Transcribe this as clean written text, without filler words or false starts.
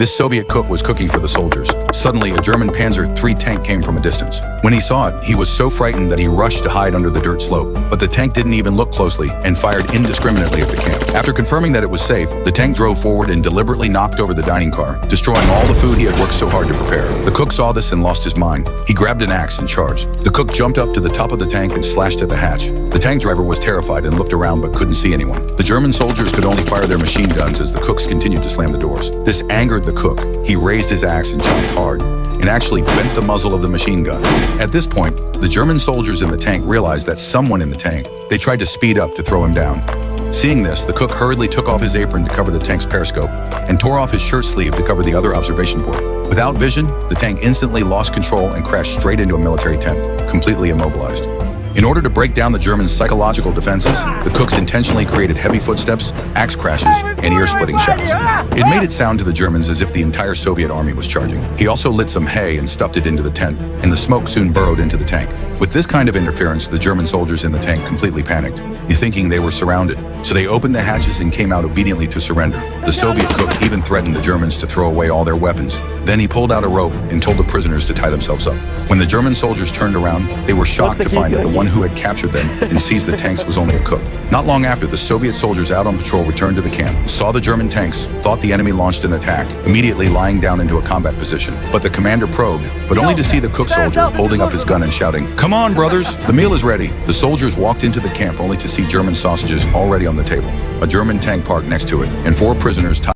This Soviet cook was cooking for the soldiers. Suddenly, a German Panzer III tank came from a distance. When he saw it, he was so frightened that he rushed to hide under the dirt slope. But the tank didn't even look closely and fired indiscriminately at the camp. After confirming that it was safe, the tank drove forward and deliberately knocked over the dining car, destroying all the food he had worked so hard to prepare. The cook saw this and lost his mind. He grabbed an axe and charged. The cook jumped up to the top of the tank and slashed at the hatch. The tank driver was terrified and looked around but couldn't see anyone. The German soldiers could only fire their machine guns as the cooks continued to slam the doors. This angered the cook. He raised his axe and chopped hard, and actually bent the muzzle of the machine gun. At this point, the German soldiers in the tank realized that someone in the tank. They tried to speed up to throw him down. Seeing this, the cook hurriedly took off his apron to cover the tank's periscope and tore off his shirt sleeve to cover the other observation port. Without vision, the tank instantly lost control and crashed straight into a military tent, completely immobilized. In order to break down the Germans' psychological defenses, the cooks intentionally created heavy footsteps, axe crashes, and ear-splitting shouts. It made it sound to the Germans as if the entire Soviet army was charging. He also lit some hay and stuffed it into the tent, and the smoke soon burrowed into the tank. With this kind of interference, the German soldiers in the tank completely panicked, thinking they were surrounded. So they opened the hatches and came out obediently to surrender. The Soviet cook even threatened the Germans to throw away all their weapons. Then he pulled out a rope and told the prisoners to tie themselves up. When the German soldiers turned around, they were shocked to find that the one who had captured them and seized the tanks was only a cook. Not long after, the Soviet soldiers out on patrol returned to the camp, saw the German tanks, thought the enemy launched an attack, immediately lying down into a combat position. But the commander probed, but only to see the cook soldier holding up his gun and shouting, "Come on, brothers, the meal is ready." The soldiers walked into the camp only to see German sausages already on the table, a German tank parked next to it, and 4 prisoners tied